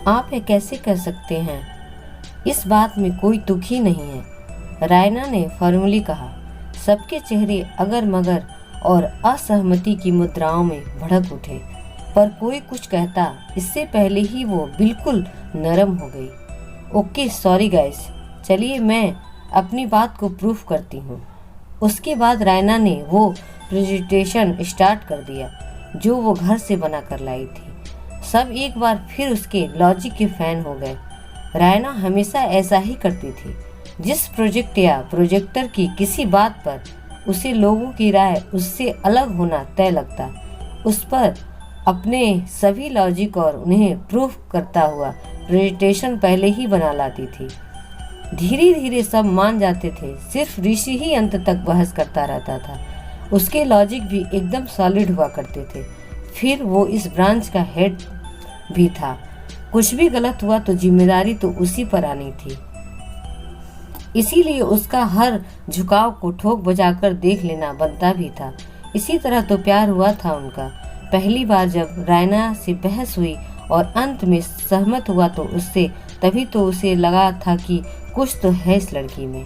आप ये कैसे कर सकते हैं? इस बात में कोई दुखी नहीं है, रायना ने फॉर्मली कहा। सबके चेहरे अगर मगर और असहमति की मुद्राओं में भड़क उठे, पर कोई कुछ कहता इससे पहले ही वो बिल्कुल नरम हो गई। ओके सॉरी गाइस, चलिए मैं अपनी बात को प्रूफ करती हूँ। उसके बाद रायना ने वो प्रेजेंटेशन स्टार्ट कर दिया जो वो घर से बना कर लाई थी। सब एक बार फिर उसके लॉजिक के फैन हो गए। रायना हमेशा ऐसा ही करती थी। जिस प्रोजेक्ट या प्रोजेक्टर की किसी बात पर उसे लोगों की राय उससे अलग होना तय लगता, उस पर अपने सभी लॉजिक और उन्हें प्रूफ करता हुआ प्रेजेंटेशन पहले ही बना लाती थी। धीरे धीरे सब मान जाते थे, सिर्फ ऋषि ही अंत तक बहस करता रहता था। उसके लॉजिक भी एकदम सॉलिड हुआ करते थे। फिर वो इस ब्रांच का हेड भी था। कुछ भी गलत हुआ तो जिम्मेदारी तो उसी पर आनी थी, इसीलिए उसका हर झुकाव को ठोक बजाकर देख लेना बनता भी था। इसी तरह तो प्यार हुआ था उनका। पहली बार जब रायना से बहस हुई और अंत में सहमत हुआ तो उससे तभी तो उसे लगा था कि कुछ तो है इस लड़की में।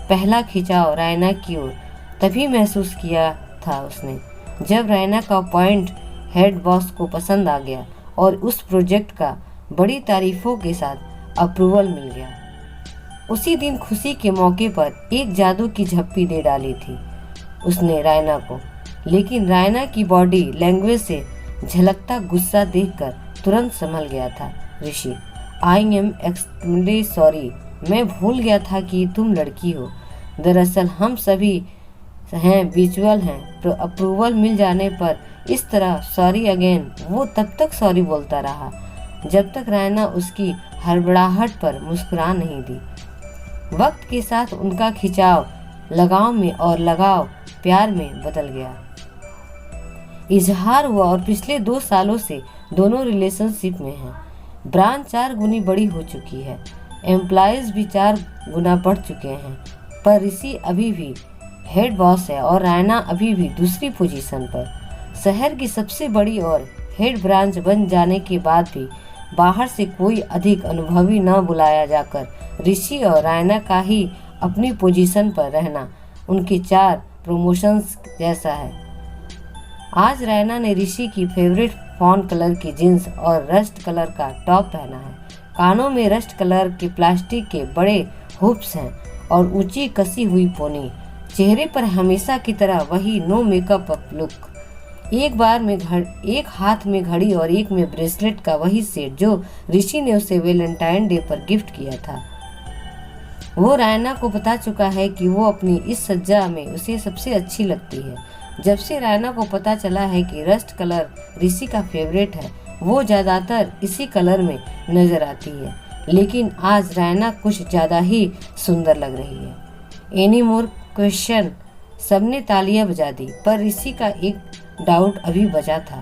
पहला खिंचाव रायना की ओर तभी महसूस किया था उसने, जब रायना का पॉइंट हेड बॉस को पसंद आ गया और उस प्रोजेक्ट का बड़ी तारीफों के साथ अप्रूवल मिल गया। उसी दिन खुशी के मौके पर एक जादू की झप्पी दे डाली थी उसने रायना को, लेकिन रायना की बॉडी लैंग्वेज से झलकता गुस्सा देखकर तुरंत संभल गया था। ऋषि, आई एम एक्सट्रीमली सॉरी, मैं भूल गया था कि तुम लड़की हो। दरअसल हम सभी हैं विजुअल हैं। अप्रूवल मिल जाने पर इस तरह सॉरी अगेन। वो तब तक सॉरी बोलता रहा जब तक रायना उसकी हड़बड़ाहट पर मुस्कुरा नहीं दी। वक्त के साथ उनका खिंचाव लगाव में और लगाव प्यार में बदल गया। इजहार हुआ और पिछले 2 सालों से दोनों रिलेशनशिप में हैं। ब्रांच 4 गुनी बड़ी हो चुकी है, एम्प्लॉयज भी 4 गुना बढ़ चुके हैं, पर ऋषि अभी भी हेड बॉस है और रायना अभी भी दूसरी पोजीशन पर। शहर की सबसे बड़ी और हेड ब्रांच बन जाने के बाद भी बाहर से कोई अधिक अनुभवी न बुलाया जाकर ऋषि और रायना का ही अपनी पोजीशन पर रहना उनके 4 प्रमोशंस जैसा है। आज रायना ने ऋषि की फेवरेट फॉन कलर की जीन्स और रस्ट कलर का टॉप पहना है। कानों में रस्ट कलर के प्लास्टिक के बड़े हुप्स हैं और ऊंची कसी हुई पोनी। चेहरे पर हमेशा की तरह वही नो मेकअप लुक। एक हाथ में घड़ी और एक में ब्रेसलेट का वही सेट जो ऋषि ने उसे वैलेंटाइन डे पर गिफ्ट किया था। वो रायना को बता चुका है कि वो अपनी इस सज्जा में उसे सबसे अच्छी लगती है। जब से रायना को पता चला है कि रस्ट कलर ऋषि का फेवरेट है, वो ज्यादातर इसी कलर में नजर आती है, लेकिन आज रायना कुछ ज्यादा ही सुंदर लग रही है। Any more question? सबने तालियां बजा दी, पर ऋषि का एक डाउट अभी बचा था।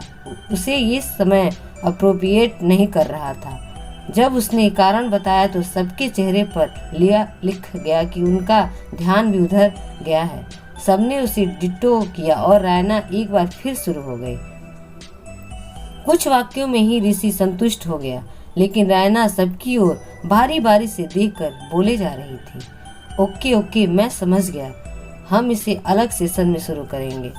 उसे ये समय अप्रोप्रिएट नहीं कर रहा था। जब उसने कारण बताया तो सबके चेहरे पर लिख गया कि उनका ध्यान भी उधर गया है। सबने उसे डिट्टो किया और रायना एक बार फिर शुरू हो गई। कुछ वाक्यों में ही ऋषि संतुष्ट हो गया, लेकिन रायना सबकी ओर बारी बारी से देखकर बोले जा रही थी। ओके ओके, मैं समझ गया, हम इसे अलग सेशन में शुरू करेंगे।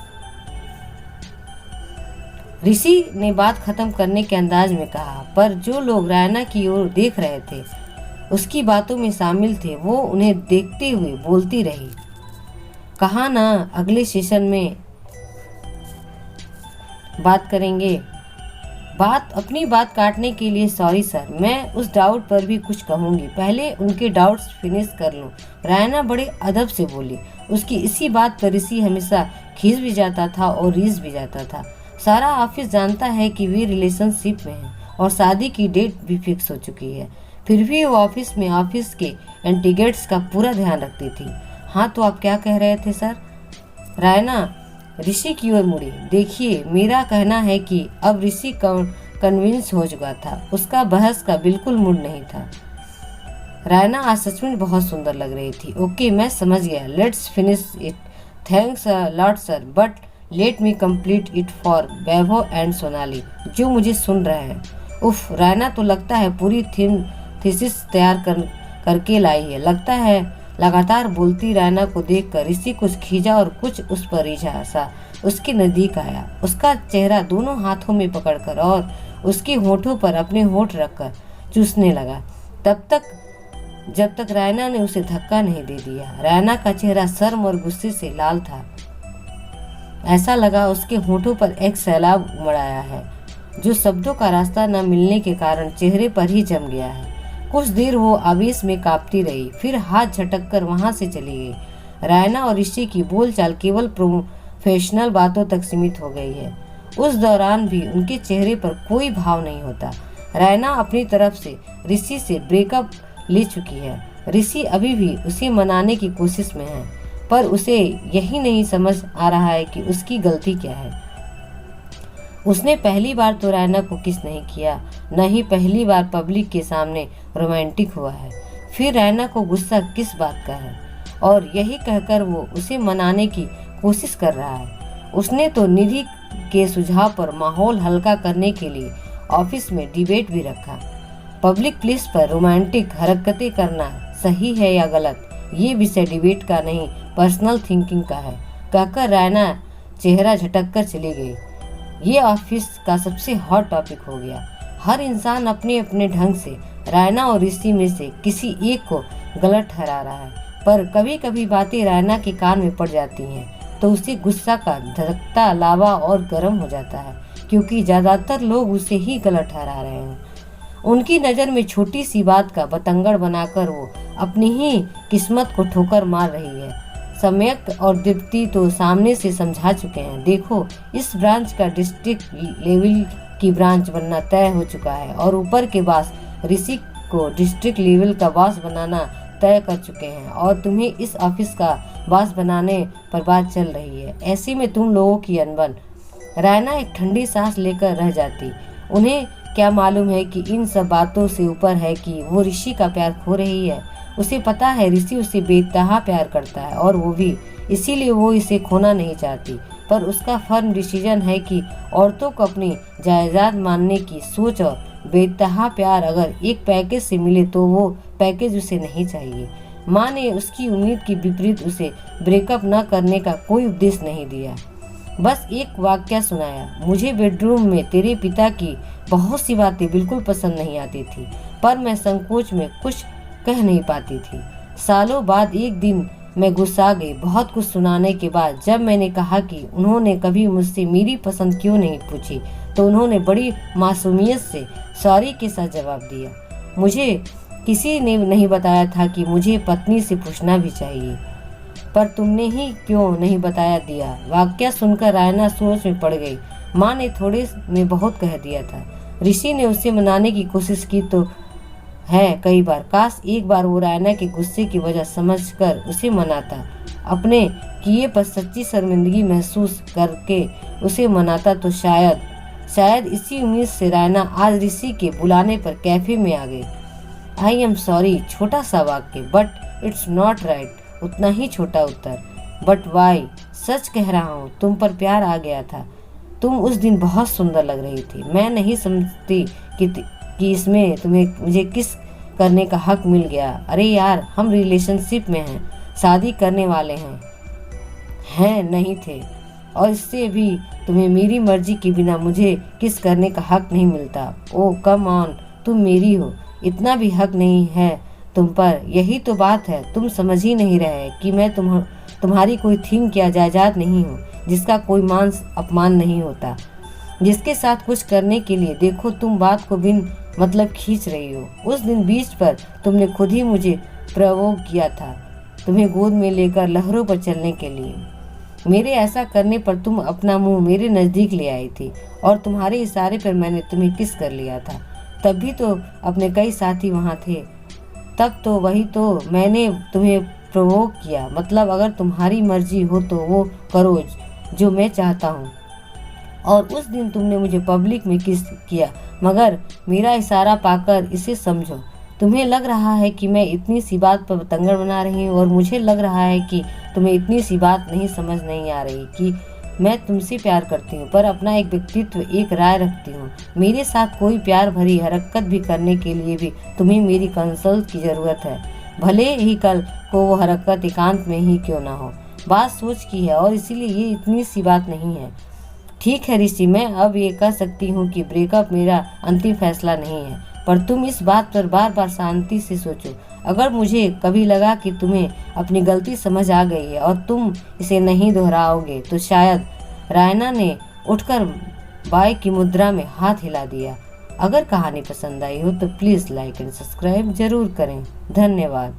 ऋषि ने बात खत्म करने के अंदाज में कहा, पर जो लोग रायना की ओर देख रहे थे, उसकी बातों में शामिल थे, वो उन्हें देखते हुए बोलती रही। कहा ना अगले सेशन में बात करेंगे। अपनी बात काटने के लिए सॉरी सर, मैं उस डाउट पर भी कुछ कहूंगी, पहले उनके डाउट्स फिनिश कर लूं। रायना बड़े अदब से बोली। उसकी इसी बात पर ऋषि हमेशा खींच भी जाता था और रीस भी जाता था। सारा ऑफिस जानता है कि वे रिलेशनशिप में हैं और शादी की डेट भी फिक्स हो चुकी है, फिर भी वो ऑफिस में ऑफिस के एंटीगेट्स का पूरा ध्यान रखती थी। हाँ तो आप क्या कह रहे थे सर? रायना ऋषि की ओर मुड़ी। देखिए, मेरा कहना है कि अब ऋषि कन्विंस हो चुका था, उसका बहस का बिल्कुल मूड नहीं था। रायना आज सचमुच बहुत सुंदर लग रही थी। ओके, मैं समझ गया, let's finish it. Thanks lot sir, but let me complete it for Vaibhav and Sonali, जो मुझे सुन रहे हैं। उफ, रायना तो लगता है पूरी थीसिस तैयार करके लाई है। लगता है लगातार बोलती रायना को देखकर ऋषि कुछ खींचा और कुछ उस पर रिझा सा उसके नजदीक आया। उसका चेहरा दोनों हाथों में पकड़कर और उसके होठों पर अपने होठ रखकर चूसने लगा, तब तक जब तक रायना ने उसे धक्का नहीं दे दिया। रायना का चेहरा शर्म और गुस्से से लाल था। ऐसा लगा उसके होठों पर एक सैलाब उमड़ आया है, जो शब्दों का रास्ता न मिलने के कारण चेहरे पर ही जम गया है। कुछ देर वो आवेश में कांपती रही, फिर हाथ झटक कर वहां से चली गई। रायना और ऋषि की बोलचाल केवल प्रोफेशनल बातों तक सीमित हो गई है। उस दौरान भी उनके चेहरे पर कोई भाव नहीं होता। रायना अपनी तरफ से ऋषि से ब्रेकअप ले चुकी है। ऋषि अभी भी उसे मनाने की कोशिश में है, पर उसे यही नहीं समझ आ रहा है कि उसकी गलती क्या है। उसने पहली बार तो रायना को किस नहीं किया, न ही पहली बार पब्लिक के सामने रोमांटिक हुआ है। फिर रायना को गुस्सा किस बात का है, और यही कहकर वो उसे मनाने की कोशिश कर रहा है। उसने तो निधि के सुझाव पर माहौल हल्का करने के लिए ऑफिस में डिबेट भी रखा। पब्लिक प्लेस पर रोमांटिक हरकतें करना सही है या गलत, ये विषय डिबेट का नहीं, पर्सनल थिंकिंग का है, कहकर रायना चेहरा झटक कर चली गई। ये ऑफिस का सबसे हॉट टॉपिक हो गया। हर इंसान अपने अपने ढंग से रायना और ऋषि में से किसी एक को गलत ठहरा रहा है, पर कभी कभी बातें रायना के कान में पड़ जाती हैं तो उसे गुस्सा का धड़कता लावा और गर्म हो जाता है, क्योंकि ज्यादातर लोग उसे ही गलत ठहरा रहे हैं। उनकी नज़र में छोटी सी बात का बतंगड़ बनाकर वो अपनी ही किस्मत को ठोकर मार रही है। सम्यक और दीप्ति तो सामने से समझा चुके हैं। देखो, इस ब्रांच का डिस्ट्रिक्ट लेवल की ब्रांच बनना तय हो चुका है और ऊपर के बॉस ऋषि को डिस्ट्रिक्ट लेवल का बॉस बनाना तय कर चुके हैं, और तुम्हें इस ऑफिस का बॉस बनाने पर बात चल रही है। ऐसे में तुम लोगों की अनबन। रायना एक ठंडी सांस लेकर रह जाती। उन्हें क्या मालूम है कि इन सब बातों से ऊपर है कि वो ऋषि का प्यार खो रही है। उसे पता है ऋषि उसे बेतहा प्यार करता है, और वो भी इसीलिए वो इसे खोना नहीं चाहती। पर उसका फर्म डिसीजन है कि औरतों को अपनी जायदाद मानने की सोच और बेतहा प्यार अगर एक पैकेज से मिले तो वो पैकेज उसे नहीं चाहिए। माँ ने उसकी उम्मीद के विपरीत उसे ब्रेकअप न करने का कोई उपदेश नहीं दिया, बस एक वाक्य सुनाया, मुझे बेडरूम में तेरे पिता की बहुत सी बातें बिल्कुल पसंद नहीं आती थी, पर मैं संकोच में कुछ कह नहीं पाती थी। सालों बाद एक दिन मैं गुस्सा गई, बहुत कुछ सुनाने के बाद। जब मैंने कहा कि उन्होंने कभी मुझसे मेरी पसंद क्यों नहीं पूछी, तो उन्होंने बड़ी मासूमियत से सॉरी के साथ जवाब दिया। मुझे किसी ने नहीं बताया था कि मुझे पत्नी से पूछना भी चाहिए, पर तुमने ही क्यों नहीं बताया दिया। वाक्य सुनकर रायना सोच में पड़ गई। माँ ने थोड़े में बहुत कह दिया था। ऋषि ने उसे मनाने की कोशिश की तो है कई बार। काश एक बार वो रायना के गुस्से की वजह समझकर उसे मनाता, अपने किए पर सच्ची शर्मिंदगी महसूस करके उसे मनाता, तो शायद इसी उम्मीद से रायना आज ऋषि के बुलाने पर कैफे में आ गई। आई एम सॉरी, छोटा सा वाक्य, बट इट्स नॉट राइट, उतना ही छोटा उत्तर। बट वाई, सच कह रहा हूँ, तुम पर प्यार आ गया था। तुम उस दिन बहुत सुंदर लग रही थी। मैं नहीं समझती कि इसमें तुम्हें मुझे किस करने का हक मिल गया। अरे यार, हम रिलेशनशिप में हैं, शादी करने वाले हैं नहीं थे, और इससे भी तुम्हें मेरी मर्जी के बिना मुझे किस करने का हक नहीं मिलता। ओ कम ऑन, तुम मेरी हो, इतना भी हक नहीं है तुम पर। यही तो बात है, तुम समझ ही नहीं रहे कि मैं तुम्हारी कोई थिंग या जायदाद नहीं हूँ, जिसका कोई मान अपमान नहीं होता, जिसके साथ कुछ करने के लिए देखो तुम बात को बिन मतलब खींच रही हो। उस दिन बीच पर तुमने खुद ही मुझे प्रवोक किया था, तुम्हें गोद में लेकर लहरों पर चलने के लिए। मेरे ऐसा करने पर तुम अपना मुंह मेरे नज़दीक ले आई थी, और तुम्हारे इशारे पर मैंने तुम्हें किस कर लिया था। तब भी तो अपने कई साथी वहाँ थे, तब तो वही तो मैंने तुम्हें प्रवोक किया। मतलब अगर तुम्हारी मर्जी हो तो वो करो जो मैं चाहता हूँ। और उस दिन तुमने मुझे पब्लिक में किस किया, मगर मेरा इशारा पाकर इसे समझो। तुम्हें लग रहा है कि मैं इतनी सी बात पर बतंगड़ बना रही हूँ, और मुझे लग रहा है कि तुम्हें इतनी सी बात नहीं समझ नहीं आ रही कि मैं तुमसे प्यार करती हूँ, पर अपना एक व्यक्तित्व, एक राय रखती हूँ। मेरे साथ कोई प्यार भरी हरकत भी करने के लिए भी तुम्हें मेरी कंसल्ट की जरूरत है, भले ही कल को वो हरकत एकांत में ही क्यों ना हो। बात सोच की है और इसीलिए ये इतनी सी बात नहीं है। ठीक है ऋषि, मैं अब ये कह सकती हूँ कि ब्रेकअप मेरा अंतिम फैसला नहीं है, पर तुम इस बात पर बार बार शांति से सोचो। अगर मुझे कभी लगा कि तुम्हें अपनी गलती समझ आ गई है और तुम इसे नहीं दोहराओगे तो शायद। रायना ने उठकर बाय की मुद्रा में हाथ हिला दिया। अगर कहानी पसंद आई हो तो प्लीज़ लाइक एंड सब्सक्राइब जरूर करें। धन्यवाद।